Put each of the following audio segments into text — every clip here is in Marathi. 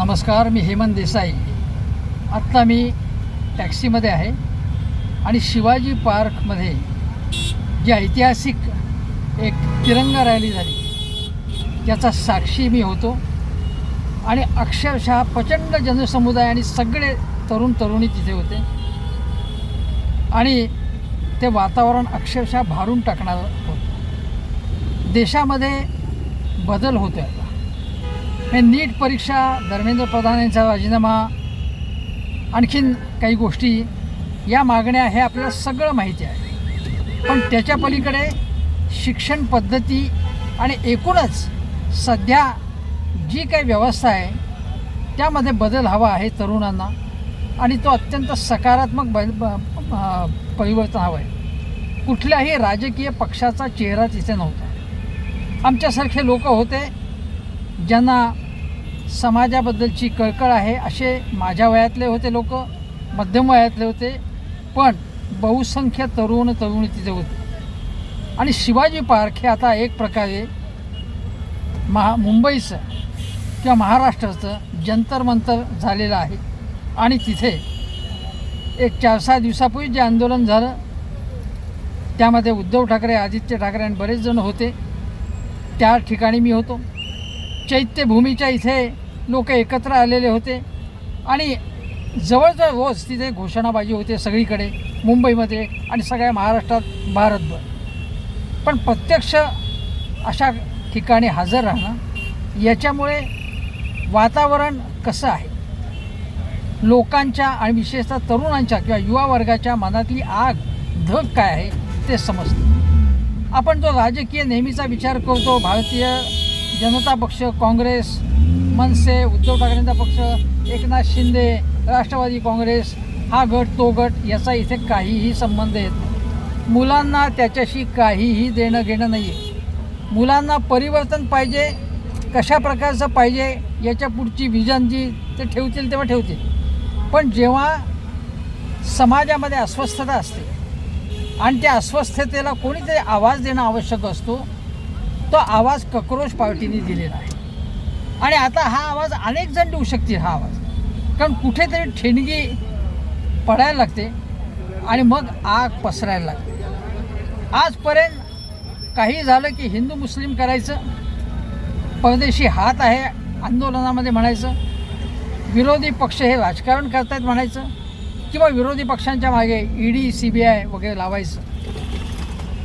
नमस्कार, मी हेमंत देसाई. आत्ता मी टॅक्सीमध्ये आहे आणि शिवाजी पार्कमध्ये जी ऐतिहासिक एक तिरंगा रॅली झाली त्याचा साक्षी मी होतो आणि अक्षरशः प्रचंड जनसमुदाय आणि सगळे तरुण तरुणी तिथे होते आणि ते वातावरण अक्षरशः भारून टाकणारं होतं. देशामध्ये बदल होतो आहे. हे नीट परीक्षा, धर्मेंद्र प्रधान यांचा राजीनामा, आणखीन काही गोष्टी, या मागण्या हे आपल्याला सगळं माहिती आहे. पण त्याच्या पलीकडे शिक्षण पद्धती आणि एकूणच सध्या जी काही व्यवस्था आहे त्यामध्ये बदल हवा आहे तरुणांना आणि तो अत्यंत सकारात्मक परिवर्तन हवं आहे. कुठल्याही राजकीय पक्षाचा चेहरा तिथे नव्हता. आमच्यासारखे लोक होते ज्यांना समाजाबद्दलची कळकळ आहे, असे माझ्या वयातले होते लोक, मध्यम वयातले होते, पण बहुसंख्य तरुण तरुणी तिथे होते. आणि शिवाजी पार्क हे आता एक प्रकारे मुंबईचं किंवा महाराष्ट्राचं जंतर मंतर झालेलं आहे. आणि तिथे एक 4-6 दिवसापूर्वी जे आंदोलन झालं त्यामध्ये उद्धव ठाकरे, आदित्य ठाकरे आणि बरेच जण होते. त्या ठिकाणी मी होतो. चैत्यभूमीच्या इथे लोक एकत्र आलेले होते आणि जवळजवळ रोज तिथे घोषणाबाजी होते सगळीकडे, मुंबईमध्ये आणि सगळ्या महाराष्ट्रात, भारतभर. पण प्रत्यक्ष अशा ठिकाणी हजर राहणं, याच्यामुळे वातावरण कसं आहे, लोकांच्या आणि विशेषतः तरुणांच्या किंवा युवा वर्गाच्या मनातली आग धग काय आहे ते समजतं. आपण जो राजकीय नेहमीचा विचार करतो, भारतीय जनता पक्ष, काँग्रेस, मनसे, उद्धव ठाकरेंचा पक्ष, एकनाथ शिंदे, राष्ट्रवादी काँग्रेस, हा गट तो गट, याचा इथे काहीही संबंध येत नाही. मुलांना त्याच्याशी काहीही देणं घेणं नाही आहे. मुलांना परिवर्तन पाहिजे, कशा प्रकारचं पाहिजे याच्या पुढची विजन जी ते ठेवतील तेव्हा ठेवतील. पण जेव्हा समाजामध्ये अस्वस्थता असते आणि त्या अस्वस्थतेला कोणीतरी आवाज देणं आवश्यक असतो, तो आवाज कॉकरोच पार्टीने दिलेला आहे. आणि आता हा आवाज अनेक जण देऊ शकतील. हा आवाज कारण कुठेतरी ठिणगी पडायला लागते आणि मग आग पसरायला लागते. आजपर्यंत काही झालं की हिंदू मुस्लिम करायचं, परदेशी हात आहे आंदोलनामध्ये म्हणायचं, विरोधी पक्ष हे राजकारण करतायत म्हणायचं, किंवा विरोधी पक्षांच्या मागे ED CBI वगैरे लावायचं,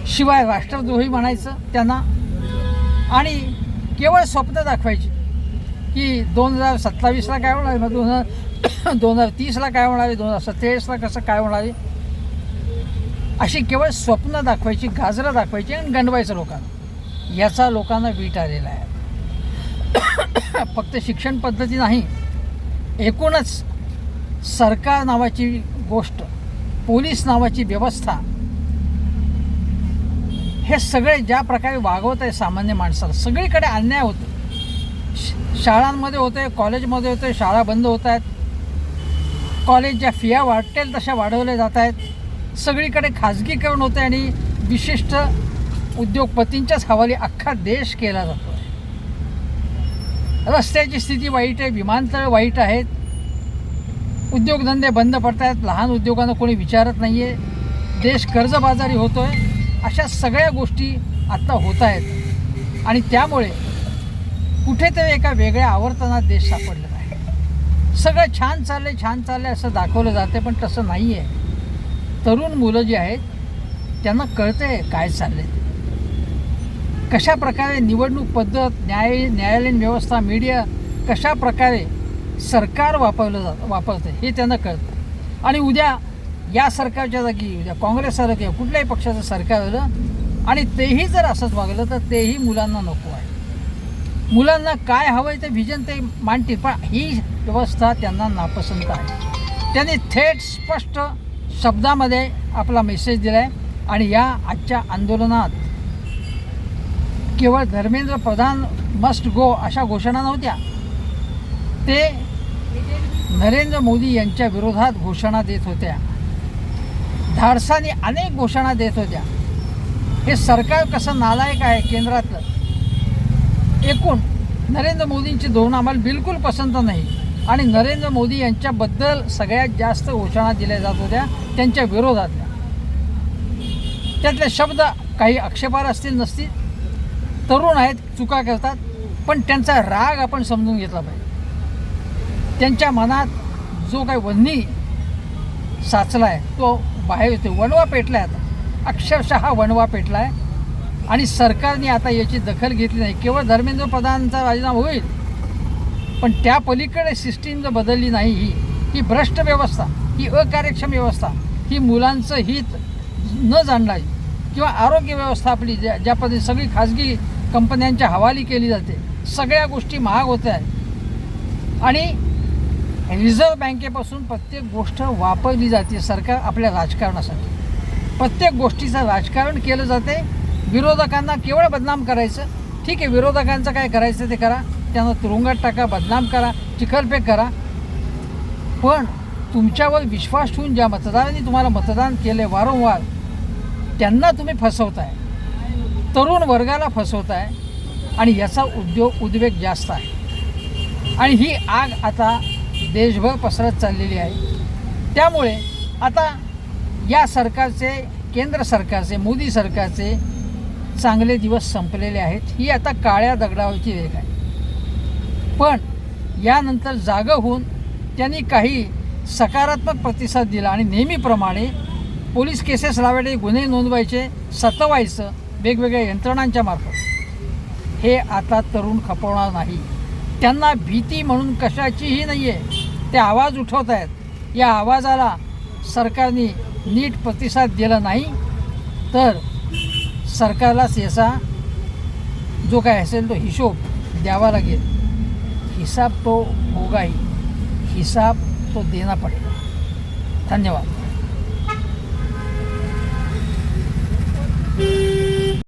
शिवाय राष्ट्रद्रोही म्हणायचं त्यांना, आणि केवळ स्वप्न दाखवायची की 2027ला काय होणार आहे, मग 2030ला काय होणार आहे, 2047ला कसं काय होणार आहे, अशी केवळ स्वप्न दाखवायची, गाजरं दाखवायची आणि गंडवायचं लोकांना. याचा लोकांना वीट आलेला आहे. फक्त शिक्षण पद्धती नाही, एकूणच सरकार नावाची गोष्ट, पोलीस नावाची व्यवस्था, हे सगळे ज्या प्रकारे वागवत आहे सामान्य माणसाला, सगळीकडे अन्याय होतो. शाळांमध्ये होते, कॉलेजमध्ये होते, शाळा बंद होत आहेत, कॉलेजच्या फिया वाढतील तशा वाढवल्या जात आहेत, सगळीकडे खाजगीकरण होते आणि विशिष्ट उद्योगपतींच्याच हवाली अख्खा देश केला जातो आहे. रस्त्याची स्थिती वाईट आहे, विमानतळ वाईट आहेत, उद्योगधंदे बंद पडत आहेत, लहान उद्योगांना कोणी विचारत नाही आहे, देश कर्जबाजारी होतो आहे. अशा सगळ्या गोष्टी आत्ता होत आहेत आणि त्यामुळे कुठेतरी एका वेगळ्या आवर्तनात देश सापडलेला आहे. सगळं छान चाललं आहे, छान चाललं आहे असं दाखवलं जाते, पण तसं नाही आहे. तरुण मुलं जी आहेत त्यांना कळतं आहे काय चाललं आहे, कशा प्रकारे निवडणूक पद्धत, न्यायालयीन व्यवस्था, मीडिया, कशा प्रकारे सरकार वापरतं हे त्यांना कळतं. आणि उद्या या सरकारच्या जागी उद्या काँग्रेस सरकार किंवा कुठल्याही पक्षाचं सरकार आलं आणि तेही जर असंच वागलं तर तेही मुलांना नको आहे. मुलांना काय हवं आहे ते व्हिजन ते मांडतील, पण ही व्यवस्था त्यांना नापसंत आहे. त्यांनी थेट स्पष्ट शब्दामध्ये आपला मेसेज दिला आहे. आणि या आजच्या आंदोलनात केवळ धर्मेंद्र प्रधान मस्ट गो अशा घोषणा नव्हत्या, ते नरेंद्र मोदी यांच्या विरोधात घोषणा देत होत्या, धाडसाने अनेक घोषणा देत होत्या. हे सरकार कसं नालायक आहे केंद्रातलं. एकूण नरेंद्र मोदींची धोरणं आम्हाला बिलकुल पसंत नाही. आणि नरेंद्र मोदी यांच्याबद्दल सगळ्यात जास्त घोषणा दिल्या जात होत्या त्यांच्या विरोधातल्या. त्यातले शब्द काही आक्षेपार्ह असतील नसतील, तरुण आहेत, चुका करतात, पण त्यांचा राग आपण समजून घेतला पाहिजे. त्यांच्या मनात जो काही वन्नी साचला आहे तो बाहेर येतो. वणवा पेटला आहे, आता अक्षरशः वणवा पेटला आहे आणि सरकारने आता याची दखल घेतली नाही. केवळ धर्मेंद्र प्रधानचा राजीनामा होईल, पण त्या पलीकडे सिस्टीम जर बदलली नाही, ही भ्रष्ट व्यवस्था, ही अकार्यक्षम व्यवस्था, ही मुलांचं हित न जाणणारी किंवा आरोग्य व्यवस्था आपली ज्या पद्धतीने सगळी खाजगी कंपन्यांच्या हवाली केली जाते, सगळ्या गोष्टी महाग होत आहेत आणि रिझर्व्ह बँकेपासून प्रत्येक गोष्ट वापरली जाते सरकार आपल्या राजकारणासाठी. प्रत्येक गोष्टीचं राजकारण केलं जाते. विरोधकांना केवळ बदनाम करायचं. ठीक आहे, विरोधकांचं काय करायचं ते करा, त्यांना तुरुंगात टाका, बदनाम करा, चिखलफेक करा, पण तुमच्यावर विश्वास ठेवून ज्या मतदारांनी तुम्हाला मतदान केले वारंवार, त्यांना तुम्ही फसवताय, तरुण वर्गाला फसवताय आणि याचा उद्वेग जास्त आहे. आणि ही आग आता देशभर पसरत चाललेली आहे. त्यामुळे आता या सरकारचे, केंद्र सरकारचे, मोदी सरकारचे चांगले दिवस संपलेले आहेत. ही आता काळ्या दगडावरची रेख आहे. पण यानंतर जागं होऊन त्यांनी काही सकारात्मक प्रतिसाद दिला आणि नेहमीप्रमाणे पोलीस केसेस लावायचे, गुन्हे नोंदवायचे, सतवायचं वेगवेगळ्या यंत्रणांच्या मार्फत. हे आता तरुण खपवणार नाही. त्यांना भीती म्हणून कशाचीही नाही आहे. ते आवाज उठवत आहेत. या आवाजाला सरकारने नीट प्रतिसाद दिला नाही तर सरकारलाच याचा जो काय असेल तो हिशोब द्यावा लागेल. हिसाब तो होगा ही, हिसाब तो देना पडेगा. धन्यवाद.